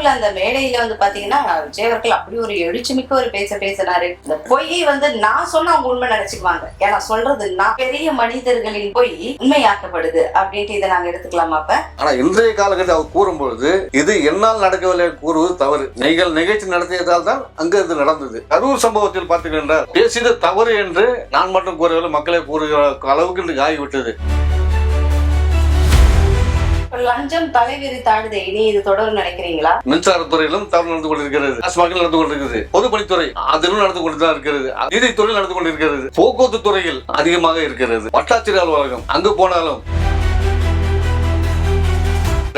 கரூர்ல அந்த மேடையில பாத்தீங்கன்னா விஜய் அவர்கள் அப்படி ஒரு எழுச்சிமிக்க ஒரு பேசினாரு. இந்த பொய்யை நான் சொன்னா அவங்க உண்மை நினைச்சுக்குவாங்க. ஏன்னா சொல்றது நான் பெரிய மனிதர்களின் பொய் உண்மையாக்கப்படுது அப்படின்ட்டு இதை நாங்க எடுத்துக்கலாமா? அப்ப ஆனா இன்றைய காலகட்டத்தில் அவர் கூறும்பொழுது இது என்னால் நடக்கவில்லை கூறுவது தவறு. நீங்கள் நிகழ்ச்சி நடத்தியதால் தான் அங்கு இது நடந்தது. கரூர் சம்பவத்தில் பார்த்தீங்கன்னா பேசியது தவறு என்று நான் மட்டும் கூறவில்லை, மக்களை கூறுகிற அளவுக்கு இன்றைக்கு ஆகிவிட்டது. லஞ்சம் தலைவிரி தாடுதே, இனி இது தொடரும் நினைக்கிறீங்களா? மின்சாரத்துறையிலும் தவறு நடந்து கொண்டிருக்கிறது, டாஸ்மாகில் நடந்து கொண்டிருக்கிறது, பொதுப்பணித்துறை அதிலும் நடந்து கொண்டுதான் இருக்கிறது, நீதித்துறையில் நடந்து கொண்டிருக்கிறது, போக்குவரத்து துறையில் அதிகமாக இருக்கிறது, வட்டாட்சியர் அலுவலகம் அங்கு போனாலும்,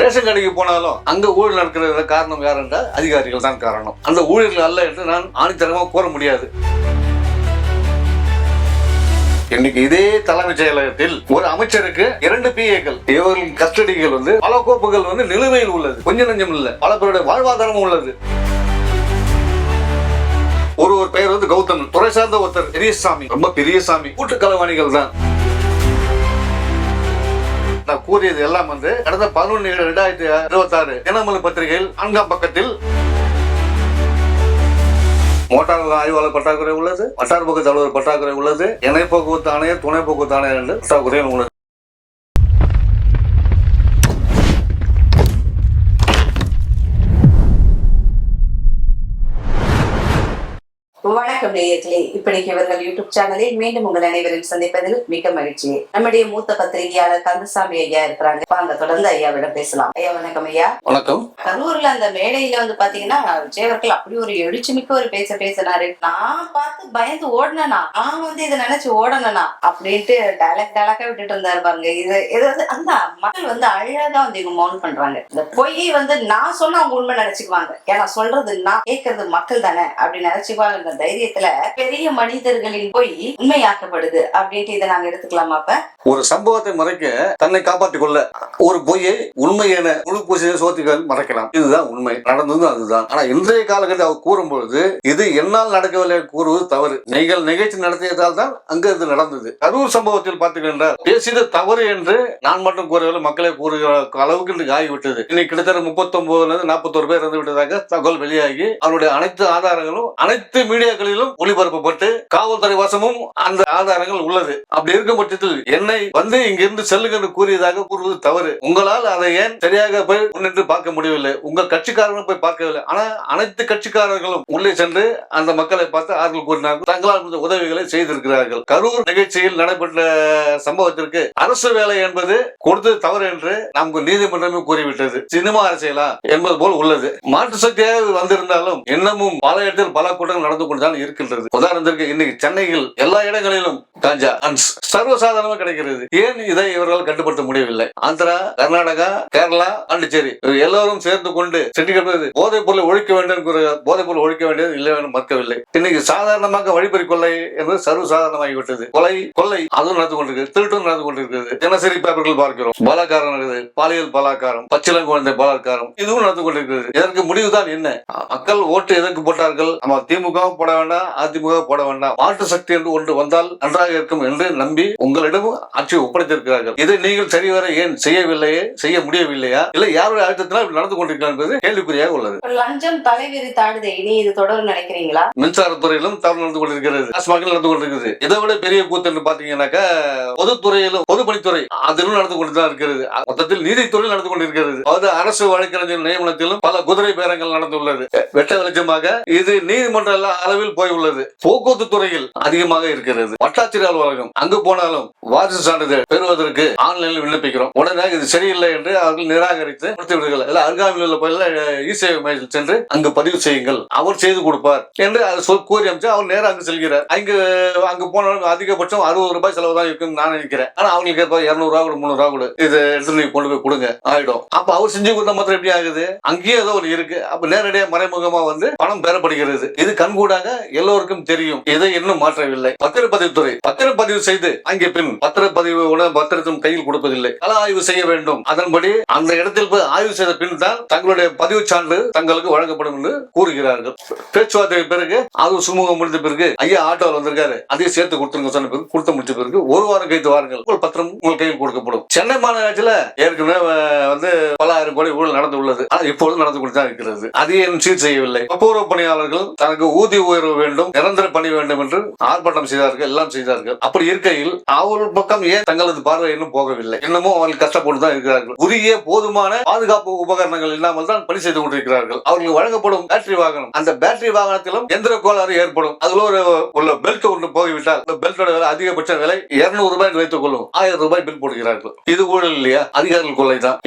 ரேஷன் கடைக்கு போனாலும் அங்க ஊழல் நடக்கிறது. காரணம் யார் என்றால் அதிகாரிகள் தான் காரணம். அந்த ஊழியர்கள் அல்ல என்று நான் ஆணித்தரமாக கூற முடியாது. இன்னைக்கு இதே தலைமைச் செயலகத்தில் ஒரு அமைச்சருக்கு 2 PAக்கள், இவர்களின் கஸ்டடிகள் பல கோப்புகள் நிலுவையில் உள்ளது. கொஞ்சம் நஞ்சம் இல்ல, பல பேருடைய வாழ்வாதாரமும் உள்ளது. ஒரு பெயர் கௌதம், துறை சார்ந்த ஒருத்தர், பெரிய சாமி, ரொம்ப பெரிய சாமி, கூட்டு களவாணிகள் தான். நான் கூறியது எல்லாம் கடந்த 11/7/2026 தினமலர் பத்திரிகையில் 4ஆம் பக்கத்தில் மோட்டார் ஆய்வாளர் பற்றாக்குறை உள்ளது, வட்டார போக்குவரத்து அலுவலர் பற்றாக்குறை உள்ளது, இணை போக்குவரத்து ஆணையர், துணை போக்குவரத்து ஆணையர் என்று பற்றாக்குறை உள்ளது. வணக்கம் நேயர்களே, இப்படிக்கு இவர்கள் யூடியூப் சேனலில் மீண்டும் உங்கள் அனைவரையும் சந்திப்பதில் மிக்க மகிழ்ச்சி. நம்முடைய மூத்த பத்திரிகையாளர் கந்தசாமி ஐயா இருக்கிறாங்க. வாங்க தொடர்ந்து ஐயாவிடம் பேசலாம். ஐயா வணக்கம். ஐயா வணக்கம். கரூர்ல அந்த மேடையில பாத்தீங்கன்னா விஜய் அவர்கள் அப்படி ஒரு எழுச்சிமிக்க ஒரு பேசினாரு. நான் பார்த்து பயந்து ஓடனா, நான் இதை நினைச்சு ஓடனா அப்படின்ட்டு டைலாக்கா விட்டுட்டு இருந்தாரு பாருங்க. இது ஏதாவது அந்த மக்கள் அழகா இவங்க மௌன் பண்றாங்க. இந்த பொய்யை நான் சொன்னா அவங்க உண்மை நினைச்சுக்குவாங்க. ஏன்னா சொல்றது நான் கேட்கறது மக்கள் தானே அப்படின்னு நினைச்சுக்குவாங்க. தைரியத்துல பெரிய மனிதர்களின் பொய் உண்மையாக்கப்படுது அப்படின்ட்டு இதை நாங்க எடுத்துக்கலாமா? அப்ப ஒரு சம்பவத்தை மறைக்க தன்னை காப்பாற்றிக் கொள்ள ஒரு பொய்யை உண்மை என முழு பூசிய சோத்திகள் மறைக்கலாம். இதுதான் உண்மை, நடந்தது அதுதான். ஆனா இன்றைய காலகட்டத்தில் அவர் கூறும்பொழுது இது என்னால் நடக்கவில்லை கூறுவது தவறு. நீங்கள் நிகழ்ச்சி நடத்தியதால் தான் அங்கு இது நடந்தது. கரூர் சம்பவத்தில் பார்த்தீங்கன்னா பேசியது தவறு என்று நான் மட்டும் கூறவில்லை, மக்களை கூறுகிற அளவுக்கு இன்றைக்கு ஆகிவிட்டது. இன்னைக்கு கிட்டத்தட்ட 39-41 பேர் இறந்து விட்டதாக தகவல் வெளியாகி அவருடைய அனைத்து ஆதாரங்களும் அனைத்து மீடியாக்களிலும் ஒளிபரப்பப்பட்டு காவல்துறை வசமும் அந்த ஆதாரங்கள் உள்ளது. அப்படி இருக்கும் பட்சத்தில் என்னை இங்கிருந்து செல்லுங்க என்று கூறியதாக கூறுவது தவறு. உங்களால் அதை ஏன் சரியாக போய் முன்னின்று பார்க்க முடியவில்லை? உங்கள் கட்சிக்காரர்களும் போய் பார்க்கவில்லை. ஆனா அனைத்து கட்சிக்காரர்களும் உள்ளே சென்று அந்த மக்களை பார்த்து ஆறுதல் கூறினார்கள், தங்களால் உதவிகளை செய்திருக்கிறார்கள். கரூர் நிகழ்ச்சியில் நடைபெற்ற சம்பவத்திற்கு அரசு வேலை என்பது கொடுத்தது தவறு என்று நமக்கு நீதிமன்றமே கூறிவிட்டது. சினிமா அரசியலா என்பது போல் உள்ளது. மாற்று சக்தியாக வந்திருந்தாலும் இன்னமும் பல இடத்தில் பல கூட்டங்கள் நடந்து கொண்டுதான் இருக்கின்றது. உதாரணத்திற்கு இன்னைக்கு சென்னையில் எல்லா இடங்களிலும் காஞ்சா சர்வசாதாரணமாக கிடைக்கிறது. ஏன் இதை இவர்கள் கட்டுப்படுத்த முடியவில்லை? ஆந்திரா, கர்நாடகா, கேரளா, பாண்டிச்சேரி எல்லோரும் சேர்ந்து கொண்டு போதைப் பொருளை ஒழிக்க வேண்டும், போதைப் பொருள் ஒழிக்க வேண்டியது இல்லை மறுக்கவில்லை. இன்னைக்கு சாதாரணமாக வழிபறி கொள்ளை என்பது சர்வசாதாரணமாகிவிட்டது. கொள்ளை அதுவும் நடந்து கொண்டிருக்கிறது, திருட்டும் நடந்து கொண்டிருக்கிறது. தினசரி பேப்பர்கள் பார்க்கிறோம், பலாக்காரம் நடக்குது, பாலியல் பலாக்காரம், பச்சிளம் குழந்தை பலாக்காரம், இதுவும் நடந்து கொண்டிருக்கிறது. இதற்கு முடிவுதான் என்ன? மக்கள் ஓட்டு எதற்கு போட்டார்கள்? நம்ம திமுக போட வேண்டாம், அதிமுக போட வேண்டாம், மாற்று சக்தி என்று ஒன்று வந்தால் நன்றாக இருக்கும் என்று நம்பி உங்களிடம் ஆட்சி ஒப்படைத்திருக்கிறார்கள். இதை நீங்கள் சரிவர ஏன் செய்யவில்லையே, செய்ய முடியவில்லையா, இல்லை யாருடைய அழுத்தத்தினால் நடந்து கொண்டிருக்கிறார் என்பது கேள்விக்குறியாக உள்ளது. லஞ்சம் தலைவிரி தாடுதே, இனி இது தொடரும் நினைக்கிறீங்களா? மின்சாரத்துறையிலும் தவறு நடந்து கொண்டிருக்கிறது, டாஸ்மாகில் நடந்து கொண்டிருக்கிறது. இதை விட பெரிய கூத்து என்று பாத்தீங்கன்னாக்கா பொதுத்துறையிலும் பொதுப்பணித்துறை அதிலும் நடந்து கொண்டுதான் இருக்கிறது. மொத்தத்தில் நீதித்துறையில் நடந்து கொண்டிருக்கிறது. அதாவது அரசு வழக்கறிஞர் நியமனத்திலும் பல குதிரை பேரங்கள் நடந்துள்ளது. வெட்ட வெளிச்சமாக இது நீதிமன்ற அளவில் போய் உள்ளது. போக்குவரத்து துறையில் அதிகமாக இருக்கிறது. வட்டாட்சியர் அலுவலகம் அங்கு போனாலும் வாரிசு சான்றிதழ் பெறுவதற்கு ஆன்லைனில் விண்ணப்பிக்கிறோம். உடனே இது சரியில்லை என்று அவர்கள் நிராகரித்து கொடுத்து விடுகிறார்கள். அருகாமையில் உள்ள இ-சேவை மையத்தில் சென்று அங்கு பதிவு செய்யுங்கள், அவர் செய்து கொடுப்பார் என்று கூறி அமைச்சு அவர் நேரம் அங்கு செல்கிறார். அங்கு போனாலும் அதிகபட்சம் 60 ரூபாய் செலவு தான் இருக்குன்னு நான் நினைக்கிறேன். ஆனா அவங்களுக்கு 200 ரூபாய் கொடு, 300 ரூபாய் கொடு, இதை எடுத்து நீங்க கொண்டு போய் கொடுங்க ஆயிடும். அப்ப அவர் செஞ்சு கொடுத்த மாத்திரம் எப்படி ஆகுது? அங்கேயே ஏதோ ஒரு இருக்கு. அப்ப நேரடியாக மறைமுகமா பணம் பெறப்படுகிறது. இது கண்கூடாக எல்லோருக்கும் தெரியும். இதை இன்னும் மாற்றவில்லை. பத்திரப்பதிவுத்துறை பத்திரப்பதிவு செய்து அங்கே பின் பத்திரப்பதிவு பத்திரத்தும் கையில் கொடுப்பதில்லை. கள ஆய்வு செய்ய வேண்டும். அதன்படி அந்த இடத்தில் போய் ஆய்வு செய்த பின் தான் தங்களுடைய பதிவு சான்று தங்களுக்கு வழங்கப்படும் என்று கூறுகிறார்கள். பேச்சுவார்த்தை பிறகு அது சுமூகம் முடிந்த பிறகு ஐயா ஆட்டோவில் வந்திருக்காரு, அதையும் சேர்த்து கொடுத்துருங்க சொன்ன பிறகு கொடுத்து முடிச்ச பிறகு ஒரு வாரம் கழித்து வாருங்கள், உங்கள் பத்திரம் உங்கள் கையில் கொடுக்கப்படும். சென்னை மாநகராட்சியில் ஏற்கனவே பல ஆயிரம் கோடி ஊழல் நடந்து உள்ளது. இப்பொழுது நடந்து கொண்டுதான் இருக்கிறது. அதையும் சீர் செய்யவில்லை. ஒப்பூர்வ பணியாளர்கள் தனக்கு ஊதிய உயர்வு வேண்டும், நிரந்தர பணி வேண்டும் என்று ஆர்ப்பாட்டம் செய்தார்கள், எல்லாம் செய்தார்கள். அப்படி இருக்கையில் அவர்கள் பக்கம் ஏன் தங்களது பார்வை இன்னும் போகவில்லை? இன்னமும் அவர்கள் கஷ்டப்பட்டு தான் இருக்கிறார்கள். உரிய போதுமான பாதுகாப்பு உபகரணங்கள் இல்லாமல் தான் பணி செய்து கொண்டிருக்கிறார்கள். அவர்களுக்கு வழங்கப்படும் பேட்டரி வாகனம், அந்த பேட்டரி வாகனத்திலும் எந்திர கோளாறு ஏற்படும். அதுல ஒரு பெல்ட் ஒன்று போய்விட்டால் பெல்ட்டோட விலை அதிகபட்ச விலை 200 ரூபாய் வைத்துக் கொள்ளும், 1000 ரூபாய் பில் போடுகிறார்கள். இது ஊழல் இல்லையா? அதிகாரிகள் கொள்ளை தான்.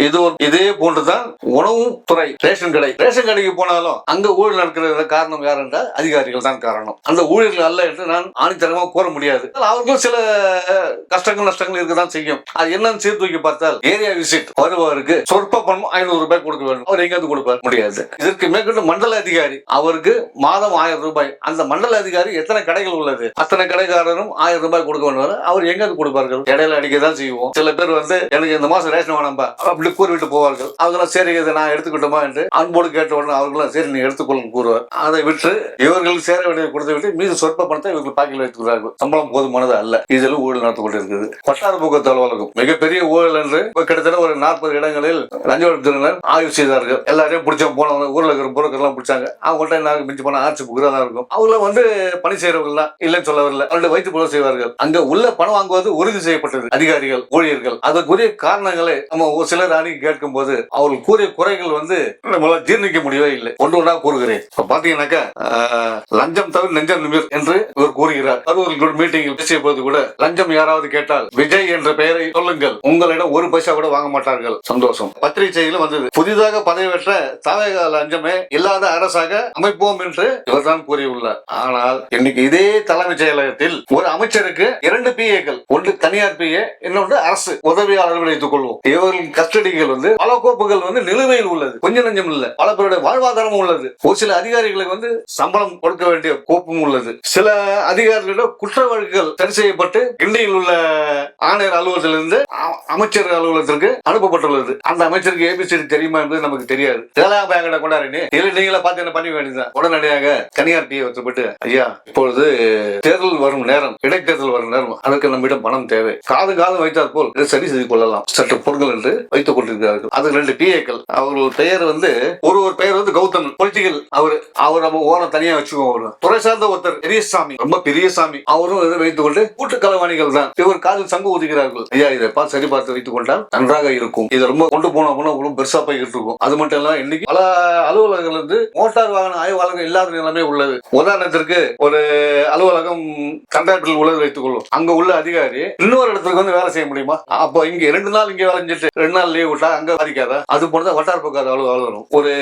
இதே போன்றுதான் உணவு துறை, ரேஷன் கடைக்கு போனாலும் அங்க ஊழல் நடக்கிறது காரணம் யார் என்றால் அதிகாரிகள் தான் காரணம். அந்த ஊழியர்கள் அல்ல என்று நான் ஆணித்தரமாக கூற முடியாது. அவர்கள் சில கஷ்டங்கள் நஷ்டங்கள் இருக்கதான் செய்யும். அது என்னன்னு சீர்தூக்கி பார்த்தால் ஏரியா விசிட் வருபவருக்கு சொற்ப பணம் 500 ரூபாய் கொடுக்க வேண்டும். அவர் எங்காவது கொடுப்பார்? முடியாது. இதற்கு மேற்கொண்டு மண்டல அதிகாரி, அவருக்கு மாதம் 1000 ரூபாய். அந்த மண்டல அதிகாரி எத்தனை கடைகள் உள்ளது, அத்தனை கடைக்காரரும் 1000 ரூபாய் கொடுக்க வேண்டும். அவர் எங்காவது கொடுப்பார்கள்? இடையில அடிக்கதான் செய்வோம். சில பேர் எனக்கு இந்த மாசம் ரேஷன் வேணாம்பா அப்படி கூறிவிட்டு போவார்கள். அவங்களாம் சரி இதை நான் எடுத்துக்கிட்டோமா என்று அன்போடு கேட்ட உடனே அவர்களும் சரி நீ எடுத்துக்கொள்ளும் கூறுவார். அதை விட்டு இவர்களுக்கு சேர வேண்டியதை கொடுத்து விட்டு மீது சொற்ப பணத்தை இவர்கள் பாக்கில் வைத்துக்கிறார்கள். சம்பளம் போதுமானது அல்ல. இதில் ஊழல் நடந்து கொண்டிருக்கிறது. வட்டார போக்குவரத்து அலுவலகம் மிகப்பெரிய ஊழல் என்று கிட்டத்தட்ட ஒரு 40 இடங்களில் லஞ்ச ஒழிப்புத்துறையினர் ஆய்வு செய்தார்கள். எல்லாரையும் பிடிச்ச போனவங்க ஊர்ல இருக்கிற பொருட்கள் எல்லாம் பிடிச்சாங்க. அவங்கள்ட்ட என்ன மிஞ்சி போன ஆட்சி புகழா தான் இருக்கும். அவங்கள பணி செய்யறவங்க தான் இல்லைன்னு சொல்ல வரல. அவருடைய வைத்து போல செய்வார்கள். அங்க உள்ள பணம் வாங்குவது உறுதி செய்யப்பட்டது. அதிகாரிகள் ஊழியர்கள் அதற்குரிய காரணங்களை நம்ம ஒரு சிலர் அணுகி கேட்கும் போது அவர்கள் கூறிய குறைகள் நம்மளால் ஜீர்ணிக்க முடியவே இல்லை. ஒன்று கூறுகிறேன். பாத்தீங்கன்னாக்கா லஞ்சம் தவிர நெஞ்சம் நிமிர் என்று இவர் கூறுகிறார். அவர்கள் மீட்டிங்கில் பேசிய போது கூட லஞ்சம் யாராவது கேட்டால் விஜய் என்ற பெயரை சொல்லுங்கள், உங்களிடம் ஒரு பைசா கூட வாங்க மாட்டார்கள். சந்தோஷம். பத்திரிகையிலும் வந்தது. புதிதாக பதவியேற்ற தமிழக லஞ்சமே இல்லாத அரசாக அமைப்போம் என்று இவர்தான் கூறியுள்ளார். ஆனால் இன்னைக்கு இதே தலைமைச் செயலகத்தில் ஒரு அமைச்சருக்கு 2 PA-க்கள், ஒன்று தனியார் PA, இன்னொன்று அரசு உதவியாளர்கள் வைத்துக் கொள்வோம். இவர்கள் கஸ்டடிகள் பல கோப்புகள் நிலுவையில் உள்ளது. கொஞ்சம் நஞ்சம் இல்ல. பல பேருடைய வாழ்வாதாரமும் உள்ளது. ஒரு சில அதிகாரிகளுக்கு சம்பளம் கொடுக்க வேண்டிய கோப்பும் உள்ளது. சில அதிகாரிகளிடம் குற்ற வழக்குகள் சரி செய்யப்பட்டு கிண்டியில் உள்ள ஆணையர் அலுவலகத்திலிருந்து அமைச்சர் அலுவலகத்திற்கு அனுப்பப்பட்டுள்ளது. அந்த அமைச்சருக்கு ABCD தெரியுமா என்பது நமக்கு தெரியாது. கொண்டாடி நீங்களா பார்த்து என்ன பண்ணி வேண்டியதுதான். உடனடியாக தனியார் PA வைக்கப்பட்டு ஐயா இப்பொழுது தேர்தல் வரும் நேரம், இடைத்தேர்தல் வரும் நேரம், அதற்கு நம்மிடம் பணம் தேவை, காலம் வைத்தால் போல் இதை சரி செய்து கொள்ளலாம் சற்று பொருட்கள் என்று வைத்துக் கொண்டிருக்கிறார்கள். அது 2 PA-க்கள். அவர்கள் பெயர் ஒரு பெயர் கௌதம் பொலிட்டிக்கல். அவர் நம்ம ஓரம் தனியா வச்சுக்கோம். துறை சார்ந்த ஒருத்தர் பெரியசாமி, ரொம்ப பெரிய சாமி, அவரும் இதை வைத்துக் கொண்டு கூட்டு களவாணிகள் தான். இவர் காதில் சங்கு ஊதுகிறார்கள். ஐயா இதை சரி பார்த்து வைத்துக் கொண்டால் நன்றாக இருக்கும். இதை ரொம்ப கொண்டு போனோம்னா பெருசா போய் இருக்கும். அது மட்டும் இல்ல இன்னைக்கு பல அலுவலகங்கள் மோட்டார் வாகன ஆய்வாளர்கள் இல்லாத நிலைமை உள்ளது. உதாரணத்திற்கு ஒரு அலுவலகம் கண்டாக்டர் உள்ளது வைத்துக் கொள்ளும். அங்க உள்ள அதிகாரி இன்னொரு இடத்துக்கு வேலை செய்ய முடியுமா? அப்போ இங்க 2 நாள் இங்க வேலை செஞ்சுட்டு 2 நாள் லீவ் விட்டா அங்க பாதிக்காதா? அது போல வட்டார போக்குவரத்து அலுவலகம். ஒரு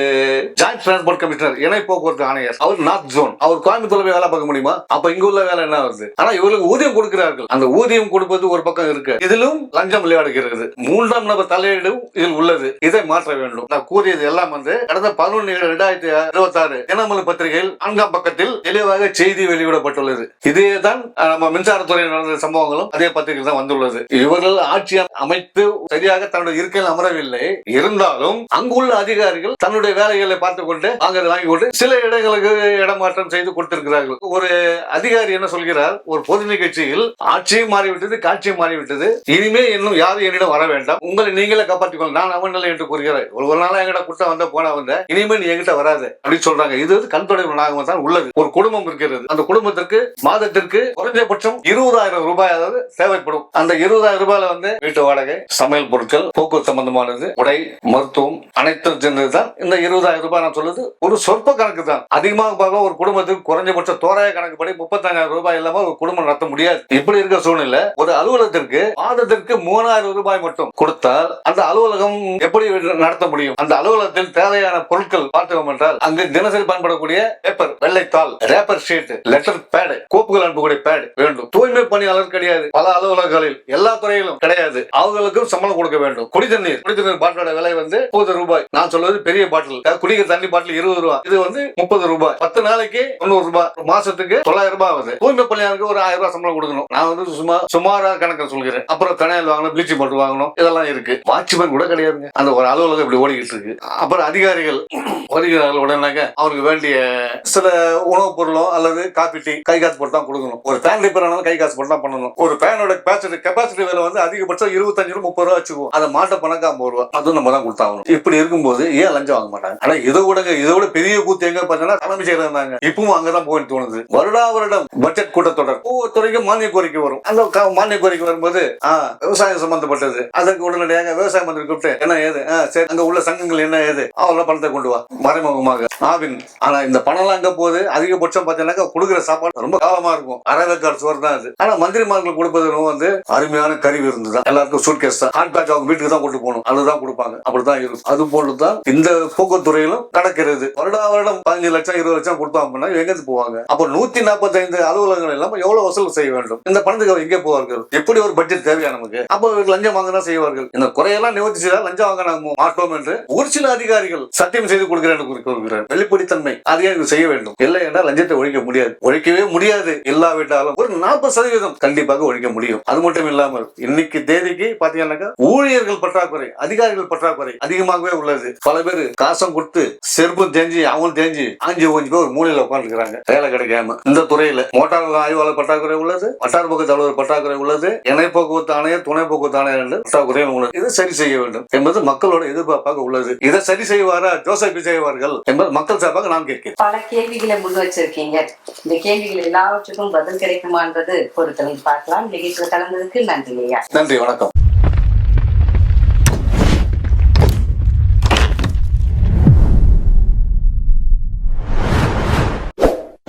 ஜாயிண்ட் டிரான்ஸ்போர்ட் கமிஷனர், இணை போக்குவரத்து ஆணையர், அவர் நார்த் ஜோன், அவர் கோயம்புத்தூர்ல வேலை பார்க்க முடியுமா? அப்ப இங்க உள்ள வேலை என்ன வருது? ஆனா இவர்களுக்கு ஊதியம் கொடுக்கிறார்கள். அந்த ஊதியம் கொடுப்பது ஒரு பக்கம் இருக்கு, இதிலும் லஞ்சம் விளையாடுகிறது. 3ஆம் நபர் தலையீடும் இதில் உள்ளது. இதை மாற்ற வேண்டும். நான் கூறியது எல்லாம் கடந்த 11/7/2026 தினமலர் பத்திரிகையில் 4ஆம் பக்கத்தில் தெளிவாக செய்தி வெளியிடப்பட்டுள்ளது. இதேதான் நம்ம மின்சாரத்துறையில் நடந்த சம்பவங்களும் அதே பத்திரிகையில் தான் வந்துள்ளது. இவர்கள் ஆட்சி அமைத்து சரியாக தன்னுடைய இருக்கையில் அமரவில்லை. இருந்தாலும் அங்குள்ள அதிகாரிகள் தன்னுடைய வேலைகளை பார்த்துக் கொண்டு வாங்கி கொண்டு சில இடங்களுக்கு இடமாற்றம் செய்து கொடுத்திருக்கிறார்கள். ஒரு அதிகாரி என்ன சொல்கிறார், ஒரு பொது நிகழ்ச்சியில் ஆட்சியும் மாறிவிட்டது, காட்சியும் மாறிவிட்டது, இனிமே இன்னும் யாரும் என்னிடம் வர வேண்டாம், உங்களை நீங்களே காப்பாற்றிக் கொள்ள நான் அவன் என்று கூறுகிறார். ஒரு நாள் எங்கிட்ட குற்றம் வந்த போன இனிமே நீ எங்கிட்ட வராது அப்படின்னு சொல்றாங்க. இது கண் தொடர்பு நாகமாக தான் உள்ளது. ஒரு குடும்பம் இருக்கிறது. அந்த குடும்பத்திற்கு மாதத்திற்கு குறைஞ்சபட்சம் 20,000 ரூபாய் தேவைப்படும். அந்த 20,000 ரூபாயில வீட்டு வாடகை, சமையல் பொருட்கள், போக்குவரத்து சம்பந்தமானது, உடை, மருத்துவம் அனைத்தும் சேர்ந்ததுதான் இந்த 20,000 ரூபாய். நான் சொல்லுது ஒரு சொற்ப கணக்கு தான். அதிகமாக பார்க்க ஒரு குடும்பத்துக்கு குறைஞ்சபட்ச தோராய கணக்குப்படி 35,000 ரூபாய் இல்லாம ஒரு குடும்பம் நடத்த முடியாது. இப்படி இருக்க சூழ்நிலை ஒரு அலுவலகத்திற்கு மாதத்திற்கு 3,000 ரூபாய் மட்டும் கொடுத்தால் அந்த அலுவலகம் எப்படி நடத்த முடியும்? அந்த அலுவலகத்தில் தேவையான பொருட்கள் பார்த்தோம் என்றால் அங்கு தினசரி பயன்படக்கூடிய பேப்பர், வெள்ளைத்தாள், ரேப்பர் ஷீட், லெட்டர் பேட், கோப்புகள் அனுப்பக்கூடிய பேட் வேண்டும். தூய்மை பணியாளர் கிடையாது. பல அலுவலகங்களில் எல்லா துறையிலும் கிடையாது. அவர்களுக்கும் சம்பளம் கொடுக்க வேண்டும். குடிதண்ணீர் பாட்டிலோட விலை 30 ரூபாய். நான் சொல்வது பெரிய பாட்டில். குடிக்கிற தண்ணி பாட்டில் 20 ரூபாய். இது 30 ரூபாய். 10 நாளைக்கு 90 800 ரூபாய், மாசத்துக்கு 900 ரூபாய் ஆகுது. தூய்மை பணியாளருக்கு ஒரு 1000 ரூபாய் சம்பளம் கொடுக்கணும். நான் வந்து சுமாரா கணக்கு சொல்கிறேன். அப்புறம் பெனாயில் வாங்கணும், ப்ளீச்சிங் பவுடர் வாங்கணும், இதெல்லாம் இருக்கு. வாட்ச்மேன் கூட கிடையாதுங்க. அந்த ஒரு அலுவலகம் இப்படி ஓடிக்கிட்டு இருக்கு. அப்புறம் அதிகாரிகள் வருகிறார்கள் உடனே அவருக்கு வேண்டிய சில உணவுப் பொருளோ அல்லது காப்பி டீ கை காசு போட்டு தான் கொடுக்கணும். ஒரு ஃபேன் ரிப்பேர் ஆனாலும் கை காசு போட்டு தான் பண்ணணும். ஒரு ஃபேனோட கெப்பாசிட்டி வேலை வந்து அதிகபட்சம் 25 ரூபா 30 ரூபா வச்சுக்குவோம். அதை மாட்ட பணக்கு 50 ரூபா, அதுவும் நம்ம தான் கொடுத்தாகணும். இப்படி இருக்கும்போது ஏன் லஞ்சம் வாங்க மாட்டாங்க? ஆனா இதோட பெரிய கூத்து எங்க பார்த்தீங்கன்னா தலைமைச் செயலர் இருந்தாங்க. இப்பவும் அங்கதான் போயிட்டு தோணுது. வருடம் பட்ஜெட் கூட்டத்தொடர் ஒவ்வொரு துறைக்கும் மானிய கோரிக்கை வரும். அந்த மானிய கோரிக்கை வரும்போது விவசாயம் சம்பந்தப்பட்டது, அதற்கு உடனடியாக விவசாய மந்திரி கூப்பிட்டு என்ன ஏது சரி அங்க உள்ள சங்கங்கள் என்ன ஏது அவ்வளவு பணத்தை கொண்டு வா மறைமுகமாக ஆவின். ஆனா இந்த பணம் எல்லாம் அங்க போது அதிகபட்சம் பார்த்தீங்கன்னா கொடுக்குற சாப்பாடு ரொம்ப காலமா இருக்கும். அரைவேக்காடு சோறு தான் அது. ஆனா மந்திரிமார்கள் கொடுப்பது வந்து அருமையான கருவி இருந்துதான். எல்லாருக்கும் சூட் கேஸ் தான், ஹாட் பேக் அவங்க வீட்டுக்கு தான் கொண்டு போகணும், அதுதான் கொடுப்பாங்க. அப்படிதான் இருக்கும். அது போலதான் இந்த போக்குவரத்து துறையிலும் நடக்கிறது. வருடம் 15 லட்சம் 20 லட்சம் கொடுத்தோம் அப்படின்னா எங்க போவாங்க? அப்போ 145 அலுவலகங்கள் எல்லாம் எவ்வளவு வசூல் செய்ய வேண்டும்? இந்த பணத்துக்கு எங்கே போவார்கள்? எப்படி ஒரு பட்ஜெட் தேவையா நமக்கு? அப்போ லஞ்சம் வாங்க தான் செய்வார்கள். இந்த குறையெல்லாம் நிவர்த்தி செய்தால் லஞ்சம் வாங்க நாங்கள் மாட்டோம் என்று ஒரு சில அதிகாரிகள் சத்தியம் செய்து கொடுக்கிறேன். வெளிப்படைத்தன்மை அதிகாரிகள் செய்ய வேண்டும். இல்லை என்றால் லஞ்சத்தை ஒழிக்க முடியாது, ஒழிக்கவே முடியாது. இல்லாவிட்டாலும் ஒரு 40% கண்டிப்பாக ஒழிக்க முடியும். அது மட்டும் இல்லாமல் இன்னைக்கு தேதிக்கு பாத்தீங்கன்னாக்கா ஊழியர்கள் பற்றாக்குறை, அதிகாரிகள் பற்றாக்குறை அதிகமாகவே உள்ளது. பல பேர் காசம் கொடுத்து செருப்பு தேஞ்சி அவங்களும் தேஞ்சி ஆஞ்சி ஓஞ்சி போய் ஒரு மூலையில உட்காந்துருக்காங்க வேலை கிடைக்காம. இந்த துறையில மோட்டார் ஆய்வாளர் பற்றாக்குறை உள்ளது, வட்டார போக்குவரத்து அலுவலர் பற்றாக்குறை உள்ளது, இணை போக்குவரத்து ஆணையர் துணை போக்குவரத்து ஆணையர் என்று பற்றாக்குறை உள்ளது. இதை சரி செய்ய வேண்டும் என்பது மக்களோட எதிர்பார்ப்பாக உள்ளது. இதை சரி செய்வாரா ஜோசப் செய்வார்கள் என்பது மக்கள் சார்பாக நான் கேட்கிறேன். பல கேள்விகளை முன் வச்சிருக்கீங்க. இந்த கேள்விகள் எல்லாவற்றுக்கும் பதில் கிடைக்குமான்றது பொறுத்தவரை பார்க்கலாம். நிகழ்ச்சியில் கலந்ததுக்கு நன்றி ஐயா. நன்றி, வணக்கம்.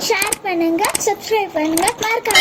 ஷேர் பண்ணுங்க, சப்ஸ்கிரைப் பண்ணுங்க, மறக்காம